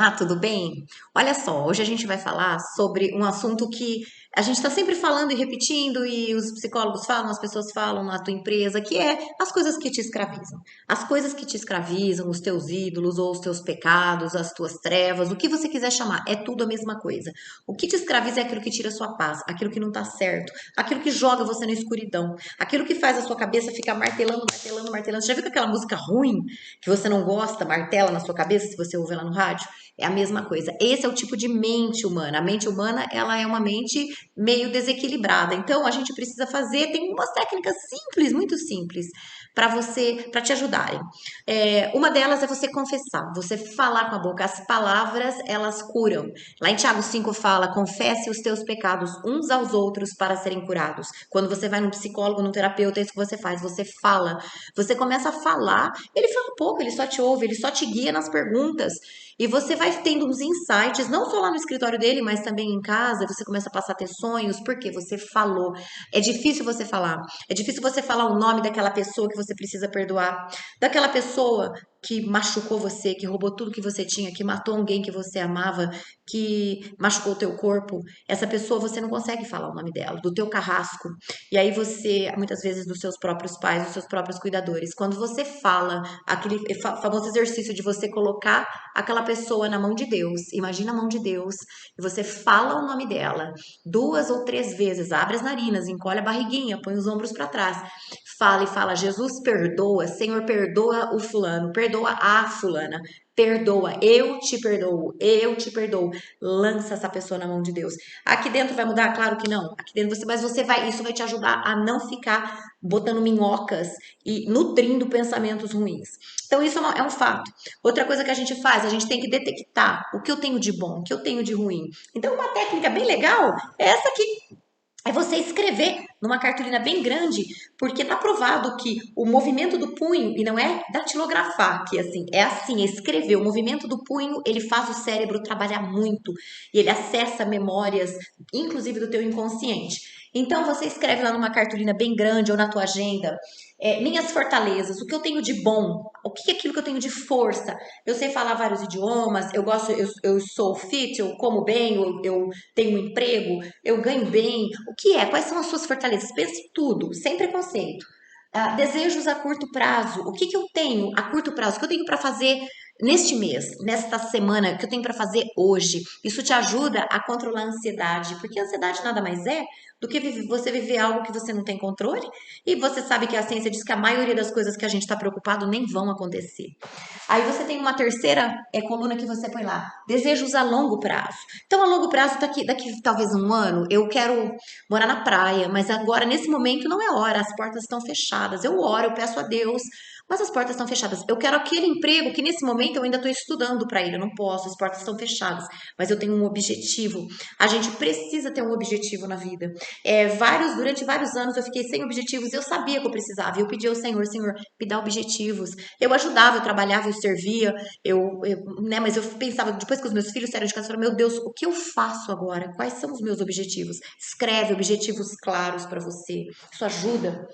Tudo bem? Olha só, hoje a gente vai falar sobre um assunto que a gente está sempre falando e repetindo, e os psicólogos falam, as pessoas falam na tua empresa, que é as coisas que te escravizam. As coisas que te escravizam, os teus ídolos ou os teus pecados, as tuas trevas, o que você quiser chamar, é tudo a mesma coisa. O que te escraviza é aquilo que tira a sua paz, aquilo que não tá certo, aquilo que joga você na escuridão, aquilo que faz a sua cabeça ficar martelando, martelando, martelando. Você já viu aquela música ruim que você não gosta, martela na sua cabeça, se você ouvir lá no rádio? É a mesma coisa. Esse é o tipo de mente humana. A mente humana, ela é uma mente meio desequilibrada. Então, a gente precisa fazer, tem umas técnicas simples, muito simples, para te ajudarem. Uma delas é você confessar, você falar com a boca. As palavras, elas curam. Lá em Tiago 5 fala: confesse os teus pecados uns aos outros para serem curados. Quando você vai num psicólogo, num terapeuta, é isso que você faz. Você fala, você começa a falar. Ele fala pouco, ele só te ouve, ele só te guia nas perguntas. E você vai tendo uns insights, não só lá no escritório dele, mas também em casa. Você começa a passar a ter sonhos, porque você falou. É difícil você falar. É difícil você falar o nome daquela pessoa que você precisa perdoar, daquela pessoa que machucou você, que roubou tudo que você tinha, que matou alguém que você amava, que machucou o teu corpo. Essa pessoa você não consegue falar o nome dela, do teu carrasco. E aí você, muitas vezes, dos seus próprios pais, dos seus próprios cuidadores. Quando você fala aquele famoso exercício de você colocar aquela pessoa na mão de Deus, imagina a mão de Deus, e você fala o nome dela 2 ou 3 vezes, abre as narinas, encolhe a barriguinha, põe os ombros para trás, fala e fala: Jesus perdoa, Senhor perdoa o fulano, perdoa a fulana, perdoa, eu te perdoo. Lança essa pessoa na mão de Deus. Aqui dentro vai mudar? Claro que não. Aqui dentro mas isso vai te ajudar a não ficar botando minhocas e nutrindo pensamentos ruins. Então isso é um fato. Outra coisa que a gente faz, a gente tem que detectar o que eu tenho de bom, o que eu tenho de ruim. Então uma técnica bem legal é essa aqui, é você escrever numa cartolina bem grande, porque tá provado que o movimento do punho, e não é datilografar, que é assim, é escrever. O movimento do punho, ele faz o cérebro trabalhar muito, e ele acessa memórias, inclusive do teu inconsciente. Então você escreve lá numa cartolina bem grande ou na tua agenda, minhas fortalezas, o que eu tenho de bom, o que é aquilo que eu tenho de força. Eu sei falar vários idiomas, eu sou fit, eu como bem, eu tenho um emprego, eu ganho bem. O que é? Quais são as suas fortalezas? Pense tudo, sem preconceito. Desejos a curto prazo. O que que eu tenho a curto prazo? O que eu tenho para fazer neste mês, nesta semana, o que eu tenho para fazer hoje? Isso te ajuda a controlar a ansiedade, porque a ansiedade nada mais é do que você viver algo que você não tem controle. E você sabe que a ciência diz que a maioria das coisas que a gente está preocupado nem vão acontecer. Aí você tem uma terceira coluna que você põe lá, desejos a longo prazo. Então, a longo prazo, daqui talvez um ano, eu quero morar na praia, mas agora, nesse momento, não é hora, as portas estão fechadas. Eu oro, eu peço a Deus, mas as portas estão fechadas. Eu quero aquele emprego que, nesse momento, eu ainda estou estudando para ele, eu não posso, as portas estão fechadas, mas eu tenho um objetivo. A gente precisa ter um objetivo na vida. Durante vários anos, eu fiquei sem objetivos, eu sabia que eu precisava, e eu pedi ao Senhor: Senhor, me dá objetivos. Eu ajudava, eu trabalhava, eu servia, né, mas eu pensava, depois que os meus filhos saíram de casa, eu falei: meu Deus, o que eu faço agora? Quais são os meus objetivos? Escreve objetivos claros para você. Isso ajuda.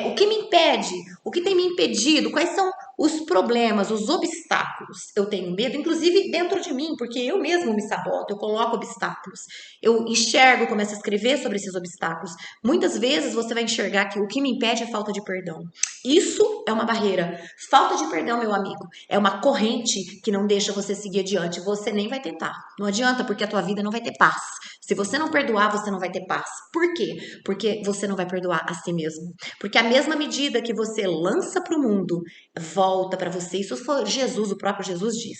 O que me impede? O que tem me impedido? Quais são os problemas, os obstáculos? Eu tenho medo, inclusive dentro de mim, porque eu mesmo me saboto, eu coloco obstáculos. Eu enxergo, começo a escrever sobre esses obstáculos. Muitas vezes você vai enxergar que o que me impede é falta de perdão. Isso é uma barreira. Falta de perdão, meu amigo, é uma corrente que não deixa você seguir adiante. Você nem vai tentar. Não adianta, porque a tua vida não vai ter paz. Se você não perdoar, você não vai ter paz. Por quê? Porque você não vai perdoar a si mesmo. Porque a mesma medida que você lança para o mundo, volta para você. Isso foi Jesus, o próprio Jesus diz.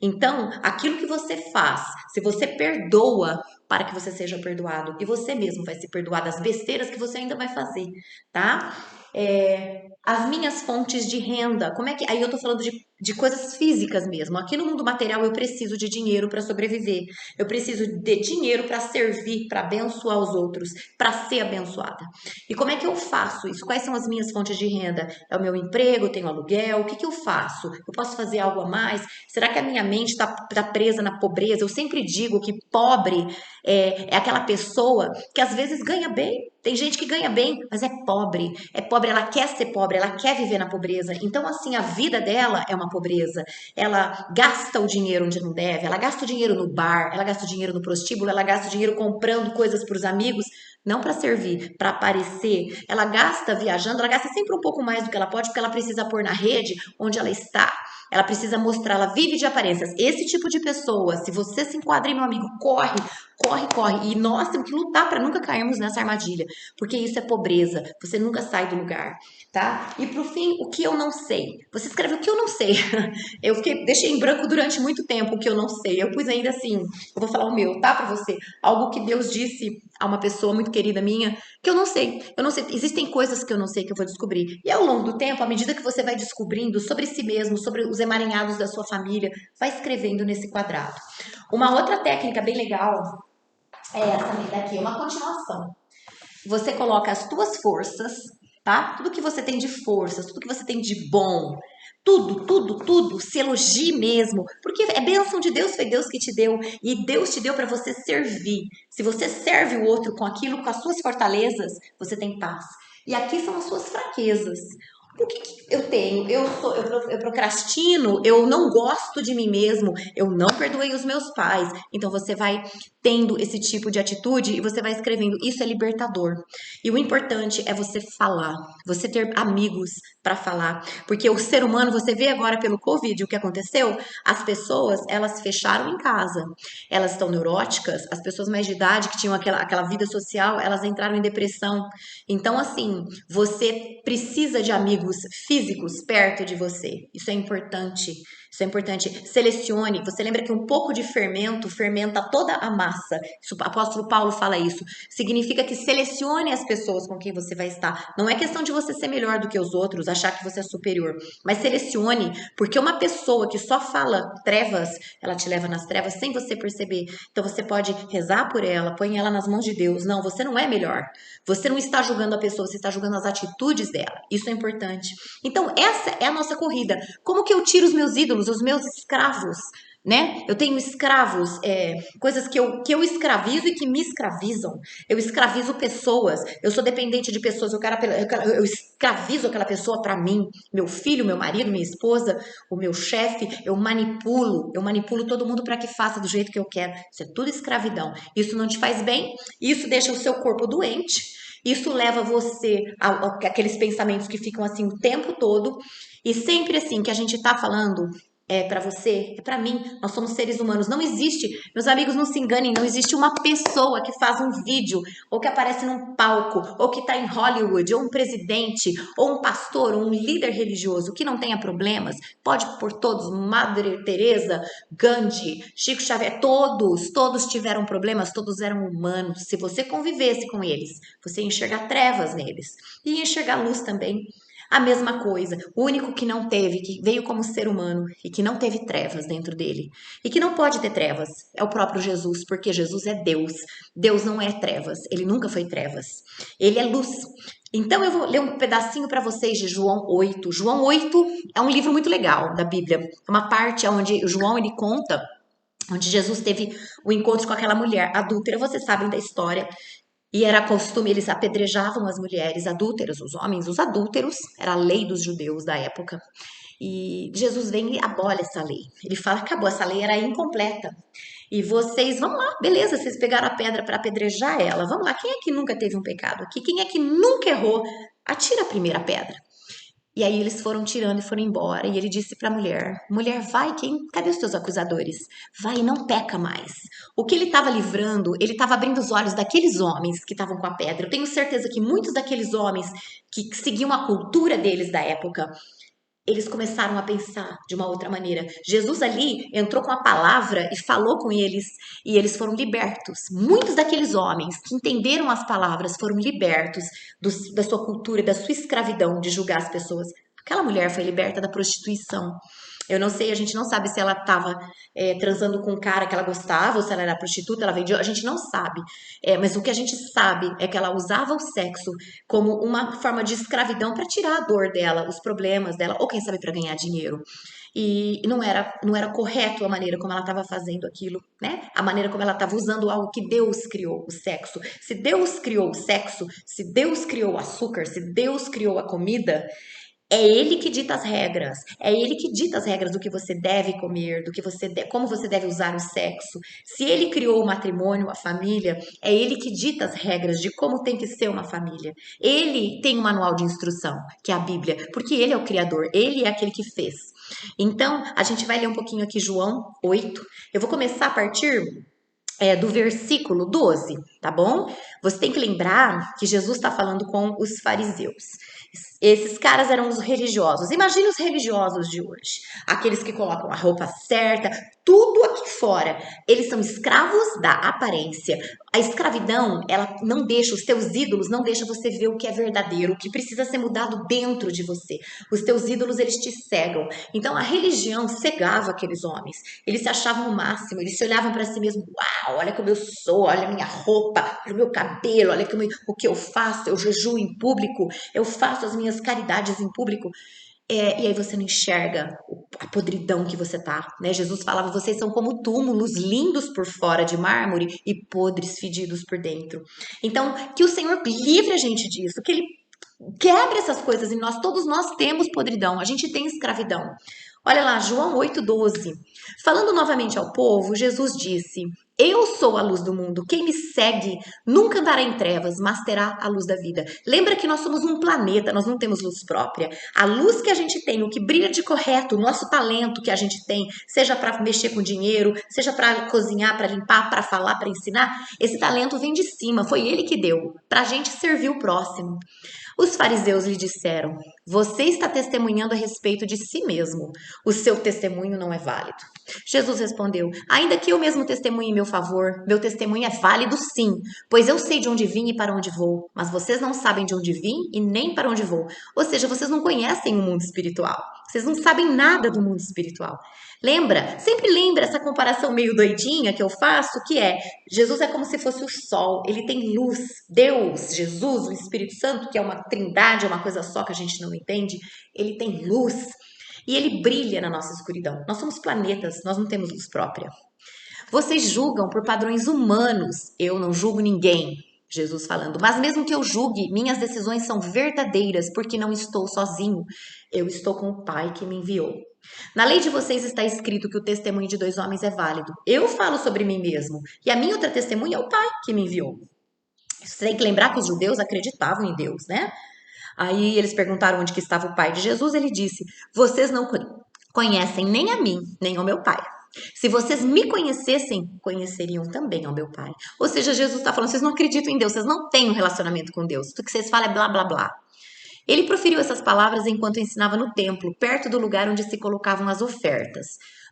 Então, aquilo que você faz, se você perdoa para que você seja perdoado, e você mesmo vai se perdoar das besteiras que você ainda vai fazer, tá? As minhas fontes de renda, como é que. Aí eu tô falando de coisas físicas mesmo. Aqui no mundo material eu preciso de dinheiro para sobreviver. Eu preciso de dinheiro para servir, para abençoar os outros, para ser abençoada. E como é que eu faço isso? Quais são as minhas fontes de renda? É o meu emprego? Eu tenho aluguel? O que que eu faço? Eu posso fazer algo a mais? Será que a minha mente tá presa na pobreza? Eu sempre digo que pobre é aquela pessoa que às vezes ganha bem. Tem gente que ganha bem, mas é pobre. É pobre, ela quer ser pobre, ela quer viver na pobreza. Então, assim, a vida dela é uma uma pobreza. Ela gasta o dinheiro onde não deve, ela gasta o dinheiro no bar, ela gasta o dinheiro no prostíbulo, ela gasta o dinheiro comprando coisas para os amigos, não para servir, para aparecer. Ela gasta viajando, ela gasta sempre um pouco mais do que ela pode, porque ela precisa pôr na rede onde ela está. Ela precisa mostrar, ela vive de aparências. Esse tipo de pessoa, se você se enquadra, meu amigo, corre, corre, corre. E nós temos que lutar para nunca cairmos nessa armadilha, porque isso é pobreza. Você nunca sai do lugar, tá? E pro fim, o que eu não sei. Você escreve o que eu não sei. Deixei em branco durante muito tempo o que eu não sei. Eu pus ainda assim, eu vou falar o meu, tá? Pra você. Algo que Deus disse a uma pessoa muito querida minha, que eu não sei. Eu não sei. Existem coisas que eu não sei que eu vou descobrir. E ao longo do tempo, à medida que você vai descobrindo sobre si mesmo, sobre os emaranhados da sua família, vai escrevendo nesse quadrado. Uma outra técnica bem legal é essa daqui, uma continuação. Você coloca as tuas forças, tá? Tudo que você tem de forças, tudo que você tem de bom, tudo, se elogie mesmo, porque é bênção de Deus, foi Deus que te deu, e Deus te deu para você servir. Se você serve o outro com aquilo, com as suas fortalezas, você tem paz. E aqui são as suas fraquezas. O que eu tenho? Eu procrastino, eu não gosto de mim mesmo, eu não perdoei os meus pais. Então você vai tendo esse tipo de atitude e você vai escrevendo. Isso é libertador. E o importante é você falar, você ter amigos para falar, porque o ser humano, você vê agora pelo Covid o que aconteceu, as pessoas, elas fecharam em casa. Elas estão neuróticas, as pessoas mais de idade que tinham aquela vida social, elas entraram em depressão. Então assim, você precisa de amigos físicos perto de você. Isso é importante. Isso é importante. Selecione. Você lembra que um pouco de fermento fermenta toda a massa. Isso, o apóstolo Paulo fala isso. Significa que selecione as pessoas com quem você vai estar. Não é questão de você ser melhor do que os outros, achar que você é superior. Mas selecione, porque uma pessoa que só fala trevas, ela te leva nas trevas sem você perceber. Então você pode rezar por ela, põe ela nas mãos de Deus. Não, você não é melhor. Você não está julgando a pessoa, você está julgando as atitudes dela. Isso é importante. Então, essa é a nossa corrida. Como que eu tiro os meus ídolos, os meus escravos? Né? Eu tenho escravos, coisas que eu escravizo e que me escravizam. Eu escravizo pessoas, eu sou dependente de pessoas, eu escravizo aquela pessoa para mim, meu filho, meu marido, minha esposa, o meu chefe, eu manipulo todo mundo para que faça do jeito que eu quero. Isso é tudo escravidão. Isso não te faz bem, isso deixa o seu corpo doente. Isso leva você aqueles pensamentos que ficam assim o tempo todo. E sempre assim que a gente tá falando para você, é para mim, nós somos seres humanos. Não existe, meus amigos, não se enganem, não existe uma pessoa que faz um vídeo, ou que aparece num palco, ou que tá em Hollywood, ou um presidente, ou um pastor, ou um líder religioso que não tenha problemas. Pode por todos, Madre Teresa, Gandhi, Chico Xavier, todos tiveram problemas, todos eram humanos. Se você convivesse com eles, você ia enxergar trevas neles e ia enxergar luz também. A mesma coisa, o único que não teve, que veio como ser humano e que não teve trevas dentro dele e que não pode ter trevas, é o próprio Jesus, porque Jesus é Deus. Deus não é trevas, ele nunca foi trevas, ele é luz. Então eu vou ler um pedacinho para vocês de João 8. João 8 é um livro muito legal da Bíblia, é uma parte onde João ele conta onde Jesus teve o encontro com aquela mulher adúltera, vocês sabem da história. E era costume, eles apedrejavam as mulheres adúlteras, os homens, os adúlteros, era a lei dos judeus da época. E Jesus vem e abole essa lei. Ele fala que acabou, essa lei era incompleta. E vocês, vão lá, beleza, vocês pegaram a pedra para apedrejar ela. Vamos lá, quem é que nunca teve um pecado aqui? Quem é que nunca errou? Atira a primeira pedra. E aí eles foram tirando e foram embora. E ele disse para a mulher: Mulher, vai, cadê os teus acusadores? Vai, não peca mais. O que ele estava livrando, ele estava abrindo os olhos daqueles homens que estavam com a pedra. Eu tenho certeza que muitos daqueles homens que seguiam a cultura deles da época, eles começaram a pensar de uma outra maneira. Jesus ali entrou com a palavra e falou com eles, e eles foram libertos. Muitos daqueles homens que entenderam as palavras foram libertos da sua cultura, da sua escravidão de julgar as pessoas. Aquela mulher foi liberta da prostituição. Eu não sei, a gente não sabe se ela estava transando com um cara que ela gostava ou se ela era prostituta, ela vendia, a gente não sabe. Mas o que a gente sabe é que ela usava o sexo como uma forma de escravidão para tirar a dor dela, os problemas dela, ou quem sabe para ganhar dinheiro. E não era correto a maneira como ela estava fazendo aquilo, né? A maneira como ela estava usando algo que Deus criou, o sexo. Se Deus criou o sexo, se Deus criou o açúcar, se Deus criou a comida, É ele que dita as regras. É ele que dita as regras do que você deve comer, do que como você deve usar o sexo. Se ele criou o matrimônio, a família, é ele que dita as regras de como tem que ser uma família. Ele tem um manual de instrução, que é a Bíblia, porque ele é o criador, ele é aquele que fez. Então, a gente vai ler um pouquinho aqui João 8. Eu vou começar a partir do versículo 12, tá bom? Você tem que lembrar que Jesus está falando com os fariseus. Esses caras eram os religiosos. Imagine os religiosos de hoje. Aqueles que colocam a roupa certa, tudo aqui fora. Eles são escravos da aparência. A escravidão, ela não deixa, os teus ídolos não deixa você ver o que é verdadeiro, o que precisa ser mudado dentro de você. Os teus ídolos, eles te cegam. Então, a religião cegava aqueles homens. Eles se achavam o máximo, eles se olhavam para si mesmos. Uau, olha como eu sou, olha a minha roupa, olha o meu cabelo, olha o que eu faço, eu jejuo em público, eu faço as minhas caridades em público. E aí você não enxerga a podridão que você tá, né? Jesus falava, vocês são como túmulos lindos por fora de mármore e podres fedidos por dentro. Então, que o Senhor livre a gente disso, que Ele quebre essas coisas em nós. Todos nós temos podridão, a gente tem escravidão. Olha lá, João 8,12. Falando novamente ao povo, Jesus disse: Eu sou a luz do mundo. Quem me segue nunca andará em trevas, mas terá a luz da vida. Lembra que nós somos um planeta, nós não temos luz própria. A luz que a gente tem, o que brilha de correto, o nosso talento que a gente tem, seja para mexer com dinheiro, seja para cozinhar, para limpar, para falar, para ensinar, esse talento vem de cima, foi ele que deu, para a gente servir o próximo. Os fariseus lhe disseram: Você está testemunhando a respeito de si mesmo. O seu testemunho não é válido. Jesus respondeu: Ainda que eu mesmo testemunhe em meu favor, meu testemunho é válido sim, pois eu sei de onde vim e para onde vou, mas vocês não sabem de onde vim e nem para onde vou. Ou seja, vocês não conhecem o mundo espiritual. Vocês não sabem nada do mundo espiritual. Lembra? Sempre lembra essa comparação meio doidinha que eu faço, que é Jesus é como se fosse o sol, ele tem luz. Deus, Jesus, o Espírito Santo, que é uma trindade, é uma coisa só que a gente não entende, ele tem luz e ele brilha na nossa escuridão. Nós somos planetas, nós não temos luz própria. Vocês julgam por padrões humanos, eu não julgo ninguém. Jesus falando, mas mesmo que eu julgue, minhas decisões são verdadeiras, porque não estou sozinho. Eu estou com o Pai que me enviou. Na lei de vocês está escrito que o testemunho de dois homens é válido. Eu falo sobre mim mesmo, e a minha outra testemunha é o Pai que me enviou. Você tem que lembrar que os judeus acreditavam em Deus, né? Aí eles perguntaram onde que estava o pai de Jesus, ele disse: Vocês não conhecem nem a mim, nem ao meu pai. Se vocês me conhecessem, conheceriam também ao meu pai. Ou seja, Jesus está falando: vocês não acreditam em Deus, vocês não têm um relacionamento com Deus. Tudo que vocês falam é blá blá blá. Ele proferiu essas palavras enquanto ensinava no templo, perto do lugar onde se colocavam as ofertas.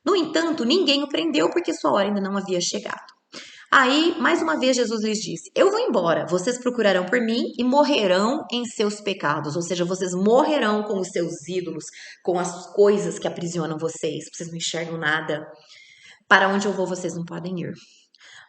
No entanto, ninguém o prendeu porque sua hora ainda não havia chegado. Aí, mais uma vez, Jesus lhes disse: Eu vou embora, vocês procurarão por mim e morrerão em seus pecados. Ou seja, vocês morrerão com os seus ídolos, com as coisas que aprisionam vocês. Vocês não enxergam nada. Para onde eu vou, vocês não podem ir.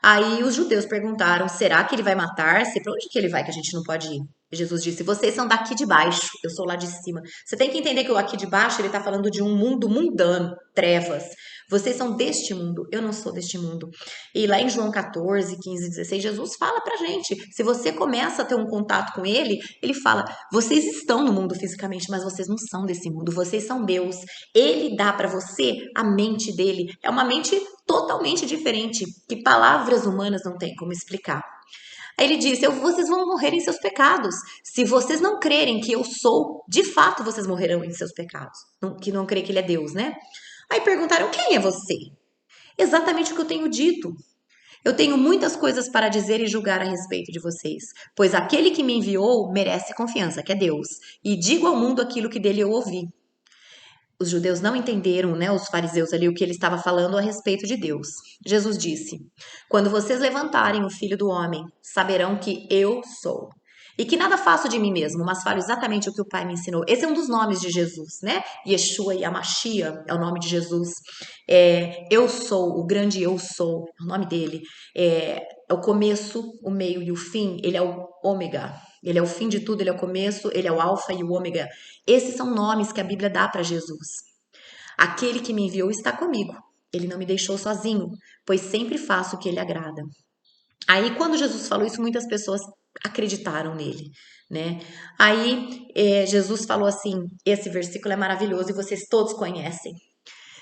Aí os judeus perguntaram: será que ele vai matar-se? Para onde que ele vai que a gente não pode ir? Jesus disse: vocês são daqui de baixo, eu sou lá de cima. Você tem que entender que o aqui de baixo ele está falando de um mundo mundano, trevas. Vocês são deste mundo, eu não sou deste mundo. E lá em João 14, 15, 16, Jesus fala pra gente: se você começa a ter um contato com ele, ele fala: vocês estão no mundo fisicamente, mas vocês não são desse mundo, vocês são meus. Ele dá para você a mente dele. É uma mente totalmente diferente, que palavras humanas não têm como explicar. Aí ele disse: vocês vão morrer em seus pecados. Se vocês não crerem que eu sou, de fato vocês morrerão em seus pecados. Que não crê que ele é Deus, né? Aí perguntaram: quem é você? Exatamente o que eu tenho dito. Eu tenho muitas coisas para dizer e julgar a respeito de vocês, pois aquele que me enviou merece confiança, que é Deus, e digo ao mundo aquilo que dele eu ouvi. Os judeus não entenderam, né, os fariseus ali, o que ele estava falando a respeito de Deus. Jesus disse: Quando vocês levantarem o Filho do Homem, saberão que eu sou. E que nada faço de mim mesmo, mas falo exatamente o que o Pai me ensinou. Esse é um dos nomes de Jesus, né? Yeshua e Amashia é o nome de Jesus. Eu sou, o grande eu sou, é o nome dele. É o começo, o meio e o fim. Ele é o ômega. Ele é o fim de tudo, ele é o começo, ele é o alfa e o ômega. Esses são nomes que a Bíblia dá para Jesus. Aquele que me enviou está comigo. Ele não me deixou sozinho, pois sempre faço o que ele agrada. Aí, quando Jesus falou isso, muitas pessoas acreditaram nele, né? Aí Jesus falou assim, esse versículo é maravilhoso e vocês todos conhecem.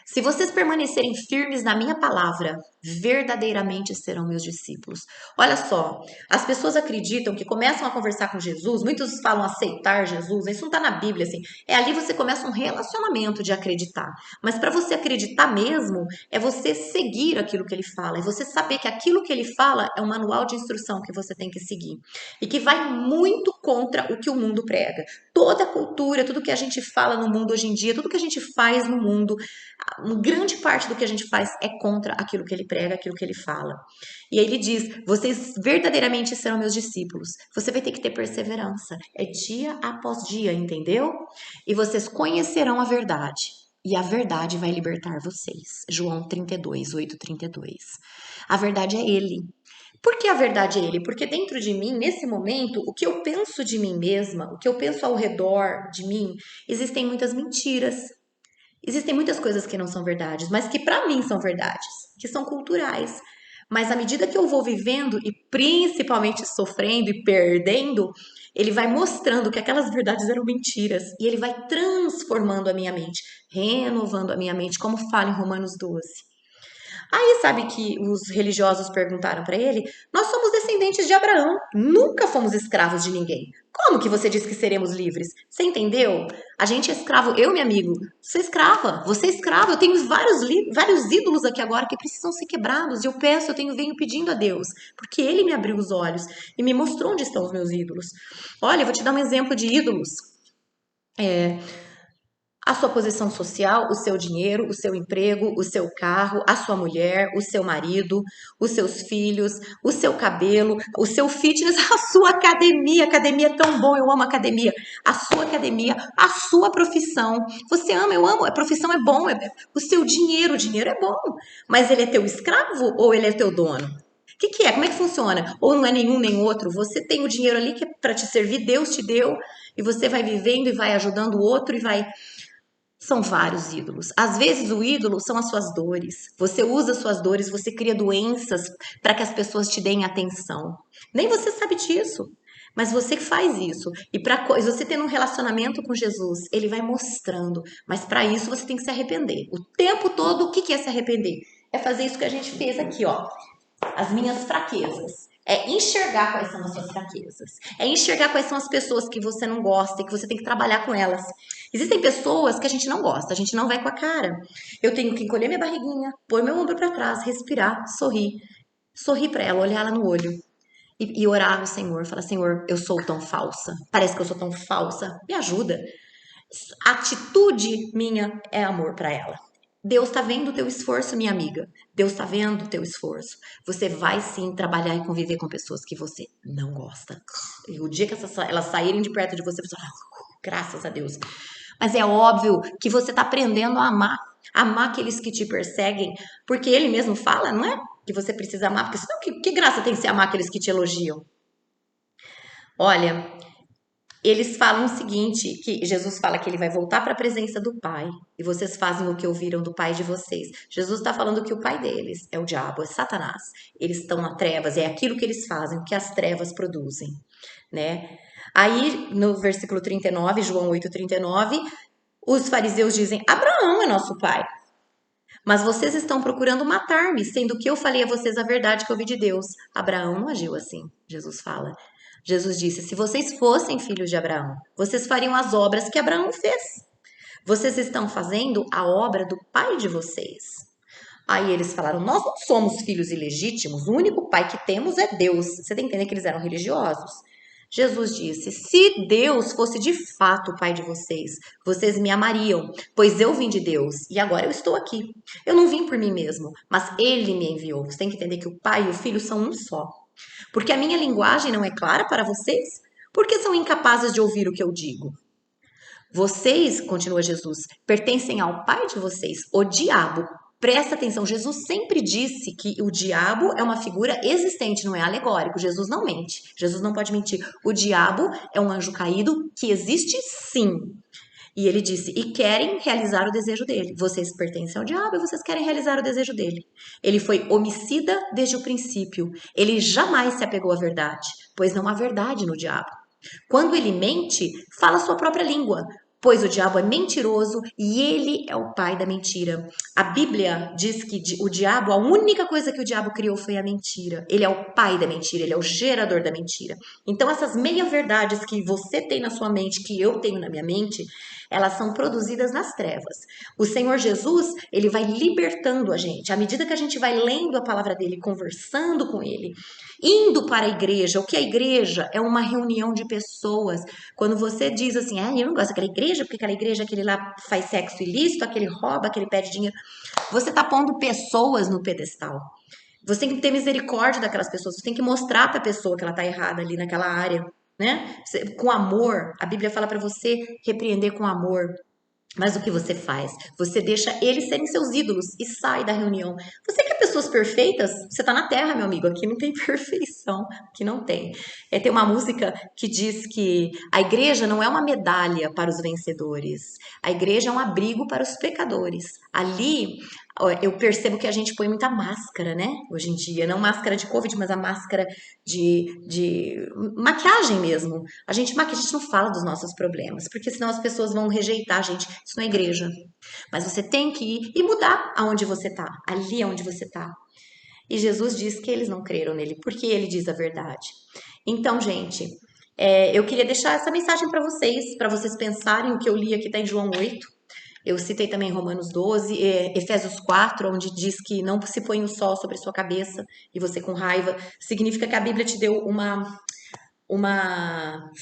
Se vocês permanecerem firmes na minha palavra, verdadeiramente serão meus discípulos. Olha só, as pessoas acreditam que começam a conversar com Jesus, muitos falam aceitar Jesus, isso não está na Bíblia, assim. É ali você começa um relacionamento de acreditar. Mas para você acreditar mesmo, é você seguir aquilo que ele fala, é você saber que aquilo que ele fala é um manual de instrução que você tem que seguir. E que vai muito contra o que o mundo prega. Toda a cultura, tudo que a gente fala no mundo hoje em dia, tudo que a gente faz no mundo, uma grande parte do que a gente faz é contra aquilo que ele prega, aquilo que ele fala. E aí ele diz: vocês verdadeiramente serão meus discípulos. Você vai ter que ter perseverança. É dia após dia, entendeu? E vocês conhecerão a verdade. E a verdade vai libertar vocês. João 32, 8, 32. A verdade é ele. Por que a verdade é ele? Porque dentro de mim, nesse momento, o que eu penso de mim mesma, o que eu penso ao redor de mim, existem muitas mentiras. Existem muitas coisas que não são verdades, mas que para mim são verdades, que são culturais. Mas à medida que eu vou vivendo e principalmente sofrendo e perdendo, ele vai mostrando que aquelas verdades eram mentiras e ele vai transformando a minha mente, renovando a minha mente, como fala em Romanos 12. Aí sabe que os religiosos perguntaram para ele: nós somos descendentes de Abraão, nunca fomos escravos de ninguém. Como que você diz que seremos livres? Você entendeu? A gente é escravo, eu, meu amigo, sou escrava, você é escravo. Eu tenho vários ídolos aqui agora que precisam ser quebrados. E eu peço, venho pedindo a Deus, porque Ele me abriu os olhos e me mostrou onde estão os meus ídolos. Olha, eu vou te dar um exemplo de ídolos. A sua posição social, o seu dinheiro, o seu emprego, o seu carro, a sua mulher, o seu marido, os seus filhos, o seu cabelo, o seu fitness, a sua academia. Academia é tão bom, eu amo academia. A sua academia, a sua profissão. Você ama, eu amo. A profissão é bom. O seu dinheiro, o dinheiro é bom. Mas ele é teu escravo ou ele é teu dono? O que é? Como é que funciona? Ou não é nenhum nem outro? Você tem o dinheiro ali que é para te servir, Deus te deu, e você vai vivendo e vai ajudando o outro e vai. São vários ídolos. Às vezes o ídolo são as suas dores. Você usa suas dores, você cria doenças para que as pessoas te deem atenção. Nem você sabe disso, mas você faz isso. E para você tendo um relacionamento com Jesus, ele vai mostrando. Mas para isso você tem que se arrepender. O tempo todo, o que é se arrepender? É fazer isso que a gente fez aqui, ó. As minhas fraquezas. É enxergar quais são as suas fraquezas. É enxergar quais são as pessoas que você não gosta e que você tem que trabalhar com elas. Existem pessoas que a gente não gosta, a gente não vai com a cara. Eu tenho que encolher minha barriguinha, pôr meu ombro para trás, respirar, sorrir. Sorrir para ela, olhar ela no olho. E orar ao Senhor. Falar: Senhor, eu sou tão falsa. Parece que eu sou tão falsa. Me ajuda. A atitude minha é amor para ela. Deus está vendo o teu esforço, minha amiga. Deus está vendo o teu esforço. Você vai sim trabalhar e conviver com pessoas que você não gosta. E o dia que elas saírem de perto de você, você fala: graças a Deus. Mas é óbvio que você está aprendendo a amar. Amar aqueles que te perseguem. Porque ele mesmo fala, não é? Que você precisa amar. Porque senão, que graça tem se amar aqueles que te elogiam? Olha, eles falam o seguinte, que Jesus fala que ele vai voltar para a presença do Pai, e vocês fazem o que ouviram do pai de vocês. Jesus está falando que o pai deles é o diabo, é Satanás. Eles estão na trevas, é aquilo que eles fazem, o que as trevas produzem, né? Aí, no versículo 39, João 8:39, os fariseus dizem: Abraão é nosso pai. Mas vocês estão procurando matar-me, sendo que eu falei a vocês a verdade que eu ouvi de Deus. Abraão não agiu assim, Jesus fala. Jesus disse: se vocês fossem filhos de Abraão, vocês fariam as obras que Abraão fez. Vocês estão fazendo a obra do pai de vocês. Aí eles falaram: nós não somos filhos ilegítimos, o único pai que temos é Deus. Você tem que entender que eles eram religiosos. Jesus disse: se Deus fosse de fato o pai de vocês, vocês me amariam, pois eu vim de Deus e agora eu estou aqui. Eu não vim por mim mesmo, mas ele me enviou. Você tem que entender que o pai e o filho são um só. Porque a minha linguagem não é clara para vocês? Porque são incapazes de ouvir o que eu digo. Vocês, continua Jesus, pertencem ao pai de vocês, o diabo. Presta atenção, Jesus sempre disse que o diabo é uma figura existente, não é alegórico. Jesus não mente, Jesus não pode mentir. O diabo é um anjo caído que existe sim. E ele disse: e querem realizar o desejo dele. Vocês pertencem ao diabo e vocês querem realizar o desejo dele. Ele foi homicida desde o princípio. Ele jamais se apegou à verdade, pois não há verdade no diabo. Quando ele mente, fala sua própria língua, pois o diabo é mentiroso e ele é o pai da mentira. A Bíblia diz que o diabo, a única coisa que o diabo criou foi a mentira. Ele é o pai da mentira, ele é o gerador da mentira. Então essas meia-verdades que você tem na sua mente, que eu tenho na minha mente, elas são produzidas nas trevas. O Senhor Jesus, ele vai libertando a gente. À medida que a gente vai lendo a palavra dele, conversando com ele, indo para a igreja. O que é a igreja? É uma reunião de pessoas. Quando você diz assim, eu não gosto daquela igreja, porque aquela igreja, aquele lá faz sexo ilícito, aquele rouba, aquele pede dinheiro. Você está pondo pessoas no pedestal. Você tem que ter misericórdia daquelas pessoas. Você tem que mostrar para a pessoa que ela está errada ali naquela área, né? Com amor. A Bíblia fala para você repreender com amor. Mas o que você faz? Você deixa eles serem seus ídolos e sai da reunião. Você quer pessoas perfeitas? Você está na Terra, meu amigo. Aqui não tem perfeição. Aqui não tem. Tem uma música que diz que a igreja não é uma medalha para os vencedores. A igreja é um abrigo para os pecadores. Ali eu percebo que a gente põe muita máscara, né? Hoje em dia. Não máscara de Covid, mas a máscara de maquiagem mesmo. A gente maquia, a gente não fala dos nossos problemas, porque senão as pessoas vão rejeitar a gente. Isso não é igreja. Mas você tem que ir e mudar aonde você tá, ali aonde você tá. E Jesus diz que eles não creram nele, porque ele diz a verdade. Então, gente, eu queria deixar essa mensagem para vocês pensarem. O que eu li aqui está em João 8. Eu citei também Romanos 12, Efésios 4, onde diz que não se põe o sol sobre sua cabeça e você com raiva. Significa que a Bíblia te deu uma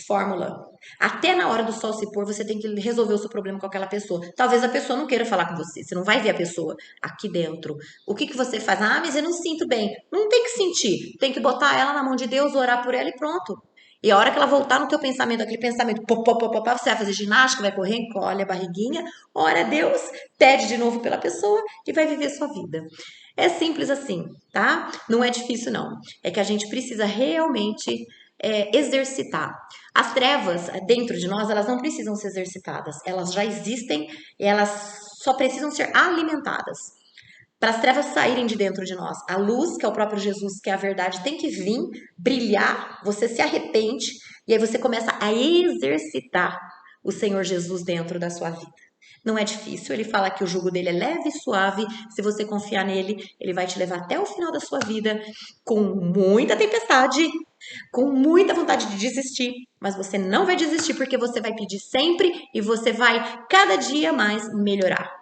fórmula. Até na hora do sol se pôr, você tem que resolver o seu problema com aquela pessoa. Talvez a pessoa não queira falar com você. Você não vai ver a pessoa aqui dentro. O que você faz? Mas eu não sinto bem. Não tem que sentir. Tem que botar ela na mão de Deus, orar por ela e pronto. E a hora que ela voltar no teu pensamento, aquele pensamento, pop, pop, pop, pop, você vai fazer ginástica, vai correr, encolhe a barriguinha, ora a Deus, pede de novo pela pessoa e vai viver sua vida. É simples assim, tá? Não é difícil, não. É que a gente precisa realmente exercitar. As trevas dentro de nós, elas não precisam ser exercitadas. Elas já existem e elas só precisam ser alimentadas. Para as trevas saírem de dentro de nós. A luz, que é o próprio Jesus, que é a verdade, tem que vir, brilhar, você se arrepende e aí você começa a exercitar o Senhor Jesus dentro da sua vida. Não é difícil, ele fala que o jugo dele é leve e suave. Se você confiar nele, ele vai te levar até o final da sua vida com muita tempestade, com muita vontade de desistir, mas você não vai desistir porque você vai pedir sempre e você vai cada dia mais melhorar.